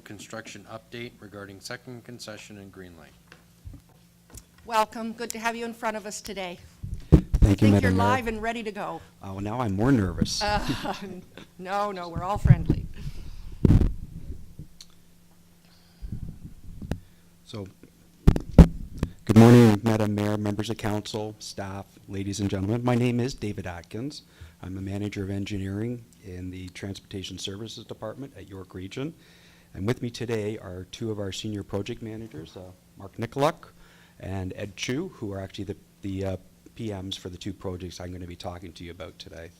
construction update regarding second concession and Green Lane. Welcome. Good to have you in front of us today. Thank you, Think Madam you're Mayor. live and ready to go. Well, now I'm more nervous. No, we're all friendly. So, good morning, Madam Mayor, members of council, staff, ladies and gentlemen. My name is David Atkins. I'm a manager of engineering in the Transportation Services Department at York Region. And with me today are two of our senior project managers, Mark Nicoluk and Ed Chu, who are actually the PMs for the two projects I'm going to be talking to you about today.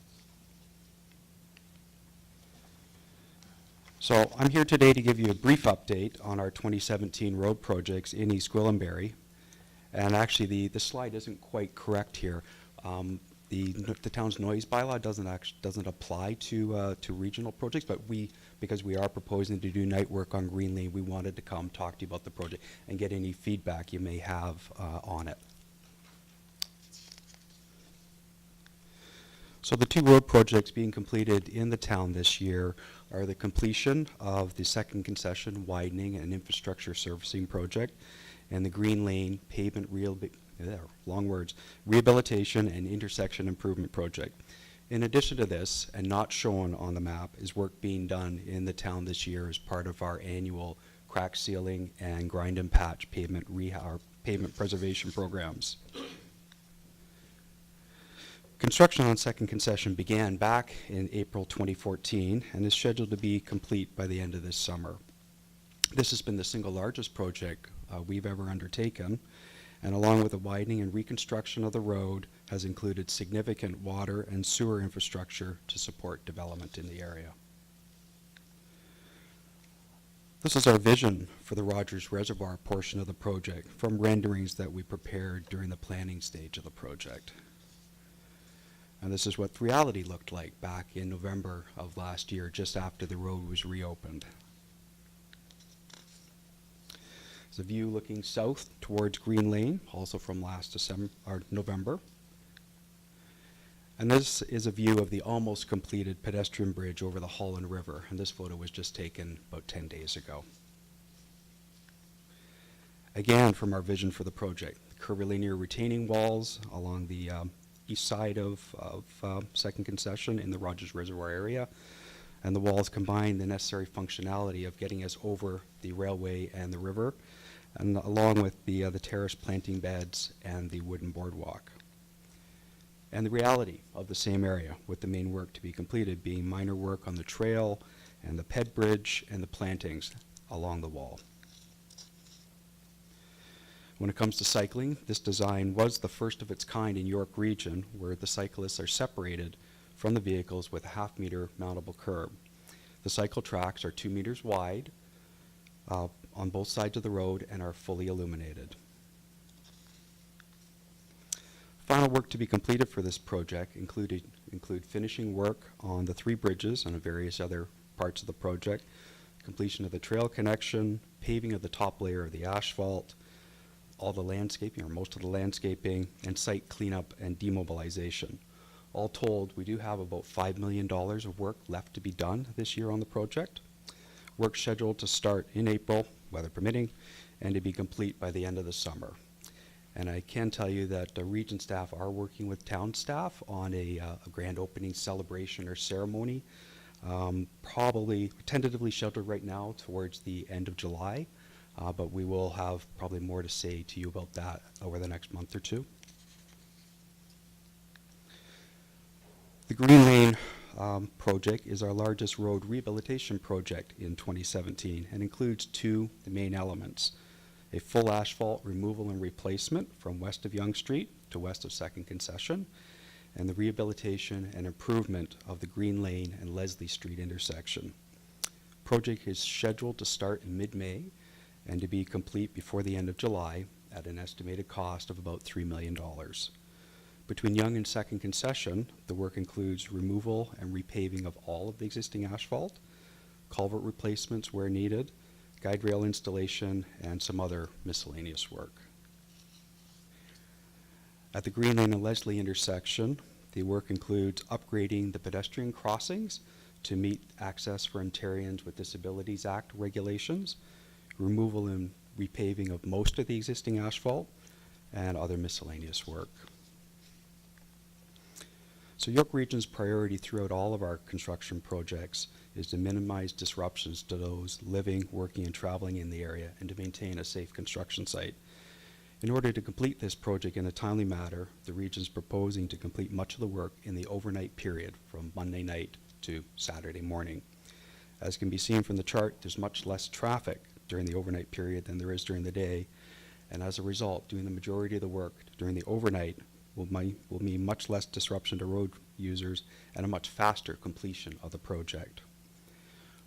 So I'm here today to give you a brief update on our 2017 road projects in East Gwillimbury. And actually the slide isn't quite correct here. The town's noise bylaw doesn't apply to regional projects, but because we are proposing to do night work on Green Lane, we wanted to come talk to you about the project and get any feedback you may have on it. So the two road projects being completed in the town this year are the completion of the second concession widening and infrastructure servicing project and the Green Lane pavement rehabilitation and intersection improvement project. In addition to this, and not shown on the map, is work being done in the town this year as part of our annual crack sealing and grind and patch pavement preservation programs. Construction on second concession began back in April 2014 and is scheduled to be complete by the end of this summer. This has been the single largest project we've ever undertaken, and along with the widening and reconstruction of the road has included significant water and sewer infrastructure to support development in the area. This is our vision for the Rogers Reservoir portion of the project from renderings that we prepared during the planning stage of the project. And this is what reality looked like back in November of last year, just after the road was reopened. It's a view looking south towards Green Lane, also from last November. And this is a view of the almost completed pedestrian bridge over the Holland River, and this photo was just taken about 10 days ago. Again, from our vision for the project, curvilinear retaining walls along the east side of second concession in the Rogers Reservoir area, and the walls combine the necessary functionality of getting us over the railway and the river, and along with the terrace planting beds and the wooden boardwalk. And the reality of the same area, with the main work to be completed being minor work on the trail and the ped bridge and the plantings along the wall. When it comes to cycling, this design was the first of its kind in York Region, where the cyclists are separated from the vehicles with a half-meter mountable curb. The cycle tracks are 2 meters wide on both sides of the road and are fully illuminated. Final work to be completed for this project include finishing work on the 3 bridges and various other parts of the project, completion of the trail connection, paving of the top layer of the asphalt, all the landscaping, or most of the landscaping, and site cleanup and demobilization. All told, we do have about $5 million of work left to be done this year on the project. Work scheduled to start in April, weather permitting, and to be complete by the end of the summer. And I can tell you that the region staff are working with town staff on a grand opening celebration or ceremony, probably tentatively scheduled right now towards the end of July. But we will have probably more to say to you about that over the next month or two. The Green Lane project is our largest road rehabilitation project in 2017 and includes 2 main elements: a full asphalt removal and replacement from west of Yonge Street to west of Second Concession, and the rehabilitation and improvement of the Green Lane and Leslie Street intersection. Project is scheduled to start in mid-May and to be complete before the end of July at an estimated cost of about $3 million. Between Yonge and Second Concession, the work includes removal and repaving of all of the existing asphalt, culvert replacements where needed, guide rail installation, and some other miscellaneous work. At the Green Lane and Leslie intersection, the work includes upgrading the pedestrian crossings to meet Access for Ontarians with Disabilities Act regulations, removal and repaving of most of the existing asphalt, and other miscellaneous work. So York Region's priority throughout all of our construction projects is to minimize disruptions to those living, working, and traveling in the area and to maintain a safe construction site. In order to complete this project in a timely manner, the region is proposing to complete much of the work in the overnight period from Monday night to Saturday morning. As can be seen from the chart, there's much less traffic during the overnight period than there is during the day, and as a result, doing the majority of the work during the overnight will mean much less disruption to road users and a much faster completion of the project.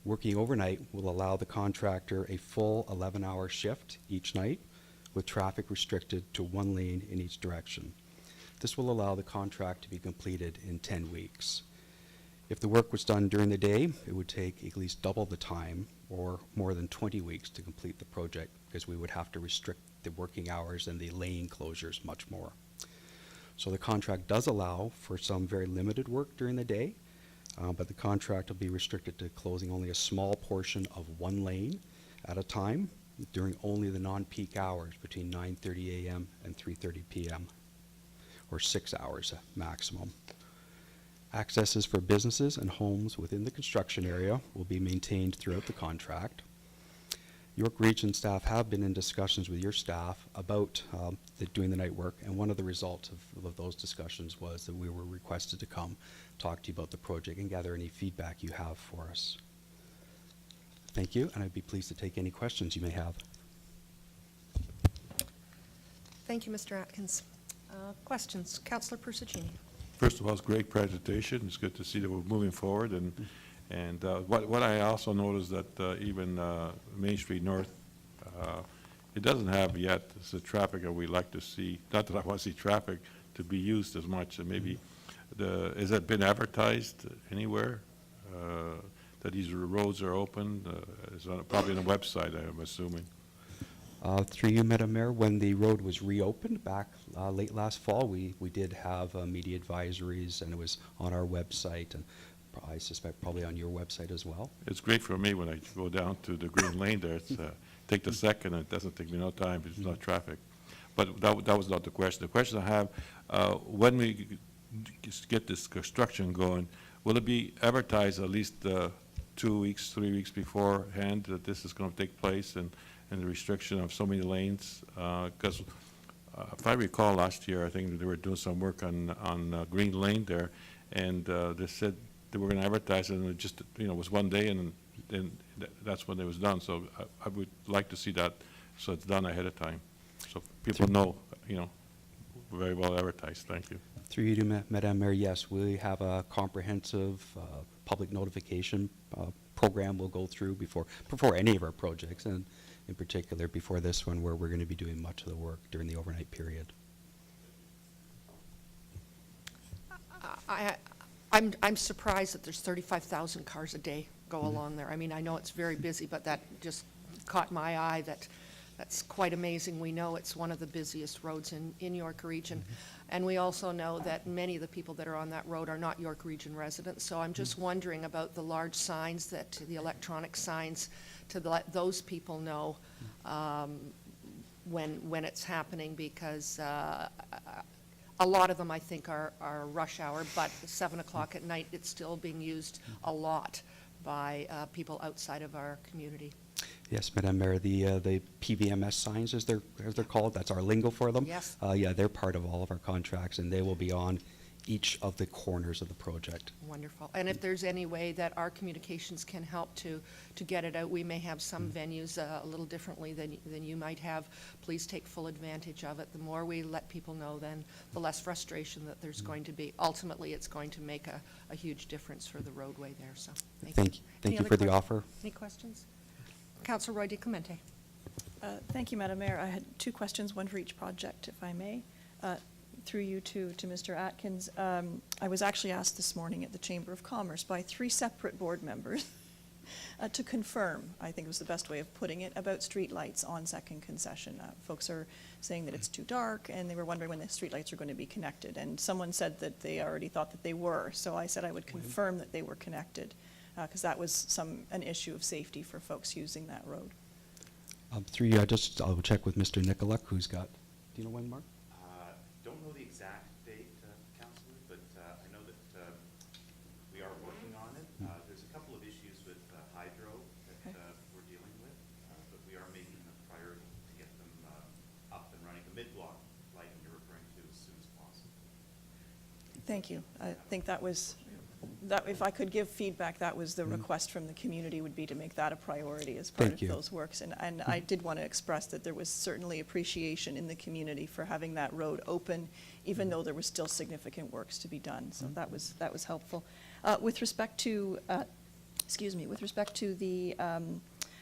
Working overnight will allow the contractor a full 11-hour shift each night, with traffic restricted to one lane in each direction. This will allow the contract to be completed in 10 weeks. If the work was done during the day, it would take at least double the time, or more than 20 weeks to complete the project, because we would have to restrict the working hours and the lane closures much more. So the contract does allow for some very limited work during the day, but the contract will be restricted to closing only a small portion of one lane at a time during only the non-peak hours between 9:30 a.m. and 3:30 p.m., or 6 hours maximum. Accesses for businesses and homes within the construction area will be maintained throughout the contract. York Region staff have been in discussions with your staff about doing the night work, and one of the results of those discussions was that we were requested to come talk to you about the project and gather any feedback you have for us. Thank you, and I'd be pleased to take any questions you may have. Thank you, Mr. Atkins. Questions? Councillor Persicini. First of all, it's a great presentation. It's good to see that we're moving forward. And what I also noticed that even Main Street North, it doesn't have yet the traffic that we like to see. Not that I want to see traffic to be used as much. And maybe has that been advertised anywhere that these roads are open? It's probably on the website, I'm assuming. Through you, Madam Mayor, when the road was reopened back late last fall, we did have media advisories, and it was on our website, and I suspect probably on your website as well. It's great for me when I go down to the green lane there. It's take the second, and it doesn't take me no time. It's not traffic. But that was not the question. The question I have, when we get this construction going, will it be advertised at least 2 weeks, 3 weeks beforehand that this is going to take place, and the restriction of so many lanes? Because if I recall last year, I think they were doing some work on Green Lane there, and they said they were going to advertise it, and it just, was one day, and that's when it was done. So I would like to see that, so it's done ahead of time, so people know, very well advertised. Thank you. Through you to Madam Mayor, yes, we have a comprehensive public notification program we'll go through before any of our projects, and in particular before this one, where we're going to be doing much of the work during the overnight period. I'm surprised that there's 35,000 cars a day go along there. I mean, I know it's very busy, but that just caught my eye. That's quite amazing. We know it's one of the busiest roads in York Region. And we also know that many of the people that are on that road are not York Region residents. So I'm just wondering about the large signs, the electronic signs, to let those people know when it's happening, because a lot of them, I think, are rush hour, but 7 o'clock at night, it's still being used a lot by people outside of our community. Yes, Madam Mayor, the PVMS signs, as they're called, that's our lingo for them. Yes. Yeah, they're part of all of our contracts, and they will be on each of the corners of the project. Wonderful. And if there's any way that our communications can help to get it out, we may have some venues a little differently than you might have. Please take full advantage of it. The more we let people know, then the less frustration that there's going to be. Ultimately, it's going to make a huge difference for the roadway there. So thank you. Thank Any you other for the questions? offer. Any questions? Councillor Roy DeClemente. Thank you, Madam Mayor. I had 2 questions, one for each project, if I may. Through you to Mr. Atkins, I was actually asked this morning at the Chamber of Commerce by 3 separate board members to confirm, I think was the best way of putting it, about streetlights on Second Concession. Folks are saying that it's too dark, and they were wondering when the streetlights are going to be connected. And someone said that they already thought that they were, so I said I would confirm that they were connected. because that was an issue of safety for folks using that road. Through you, I'll check with Mr. Nicolak, who's got, do you know when, Mark? Don't know the exact date, Councillor, but I know that we are working on it. There's a couple of issues with hydro that we're dealing with, but we are making a priority to get them up and running. The mid-block lighting you're referring to as soon as possible. Thank you. I think that if I could give feedback, that was the request from the community, would be to make that a priority as part Thank of you. those works. And I did want to express that there was certainly appreciation in the community for having that road open, even though there was still significant works to be done. So that was helpful. With respect to, the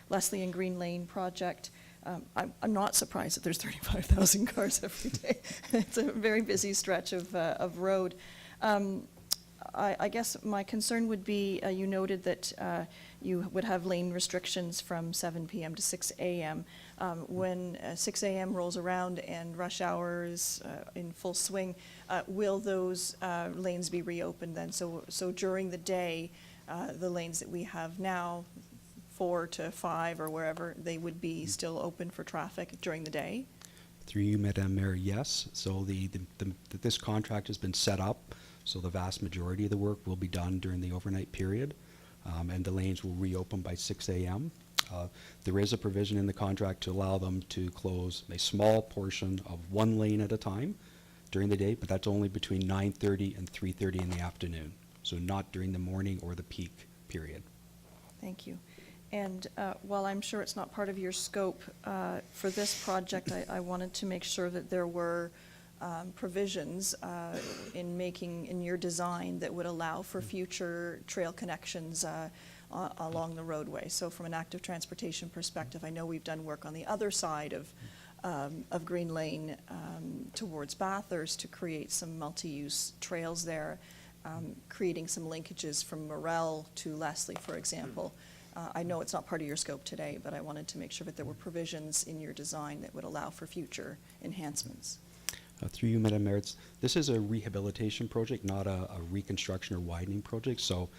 Leslie and Green Lane project, I'm not surprised that there's 35,000 cars every day. It's a very busy stretch of road. I guess my concern would be, you noted that you would have lane restrictions from 7 p.m. to 6 a.m. When 6 a.m. rolls around and rush hour is in full swing, will those lanes be reopened then? So during the day, the lanes that we have now, 4 to 5 or wherever, they would be still open for traffic during the day? Through you, Madam Mayor, yes. So this contract has been set up, so the vast majority of the work will be done during the overnight period, and the lanes will reopen by 6 a.m. There is a provision in the contract to allow them to close a small portion of one lane at a time during the day, but that's only between 9:30 and 3:30 in the afternoon, so not during the morning or the peak period. Thank you. And while I'm sure it's not part of your scope, for this project, I wanted to make sure that there were provisions in your design that would allow for future trail connections along the roadway. So from an active transportation perspective, I know we've done work on the other side of Green Lane towards Bathurst to create some multi-use trails there, creating some linkages from Morel to Leslie, for example. I know it's not part of your scope today, but I wanted to make sure that there were provisions in your design that would allow for future enhancements. Through you, Madam Mayor, this is a rehabilitation project, not a reconstruction or widening project, so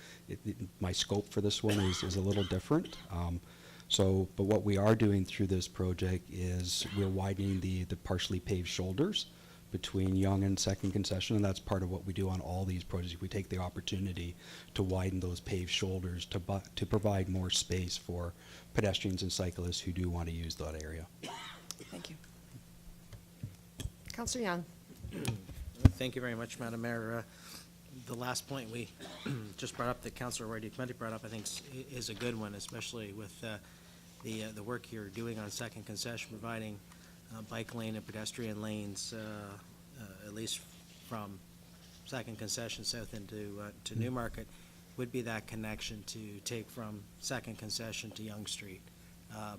my scope for this one is a little different. But what we are doing through this project is we're widening the partially paved shoulders between Yonge and Second Concession, and that's part of what we do on all these projects. We take the opportunity to widen those paved shoulders to provide more space for pedestrians and cyclists who do want to use that area. Thank you. Councillor Young. Thank you very much, Madam Mayor. The last point we just brought up, that Councillor Roy-DeClemente brought up, I think is a good one, especially with the work you're doing on Second Concession, providing bike lane and pedestrian lanes, at least from Second Concession south into to Newmarket, would be that connection to take from Second Concession to Yonge Street.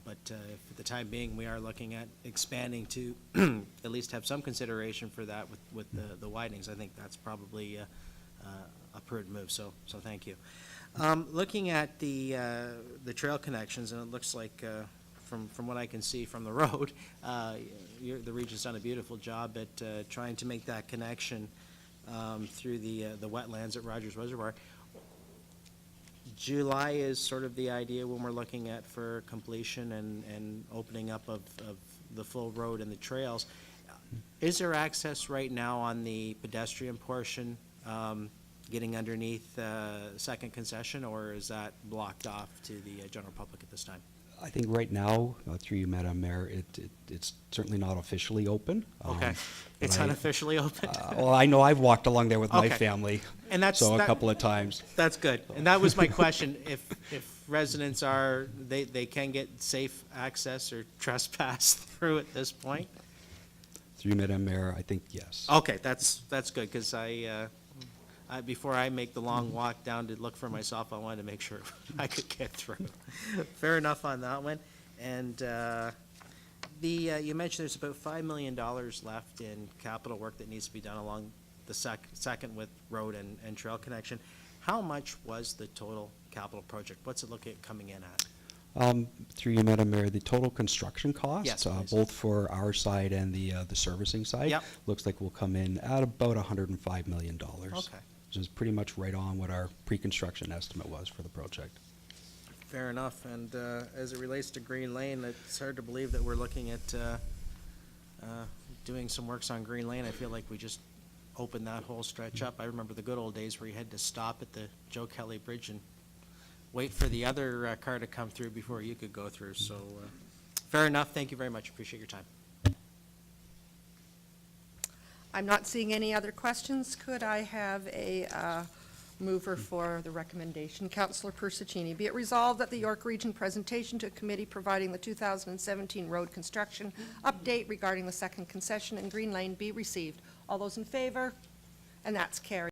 But for the time being, we are looking at expanding to at least have some consideration for that with the widenings. I think that's probably a prudent move, so thank you. Looking at the trail connections, and it looks like from what I can see from the road, the region's done a beautiful job at trying to make that connection through the wetlands at Rogers Reservoir. July is sort of the idea when we're looking at for completion and opening up of the full road and the trails. Is there access right now on the pedestrian portion getting underneath Second Concession, or is that blocked off to the general public at this time? I think right now, through you, Madam Mayor, it's certainly not officially open. Okay, it's but unofficially open? Well, I know I've walked along there with my Okay. family, And that's so a that- couple of times. That's good. And that was my question. If residents they can get safe access or trespass through at this point? Through you, Madam Mayor, I think yes. Okay, that's good, because before I make the long walk down to look for myself, I wanted to make sure I could get through. Fair enough on that one. And you mentioned there's about $5 million left in capital work that needs to be done along the second with road and trail connection. How much was the total capital project? What's it look at coming in at? Through you, Madam Mayor, the total construction cost, Yes, please. both for our side and the servicing side, Yep. looks like will come in at about $105 million. Okay. which is pretty much right on what our pre-construction estimate was for the project. Fair enough, and as it relates to Green Lane, it's hard to believe that we're looking at doing some works on Green Lane. I feel like we just opened that whole stretch up. I remember the good old days where you had to stop at the Joe Kelly Bridge and wait for the other car to come through before you could go through, so fair enough. Thank you very much. Appreciate your time. I'm not seeing any other questions. Could I have a mover for the recommendation? Councillor Persicini. Be it resolved that the York Region presentation to a committee providing the 2017 road construction update regarding the second concession in Green Lane be received. All those in favor? And that's carried.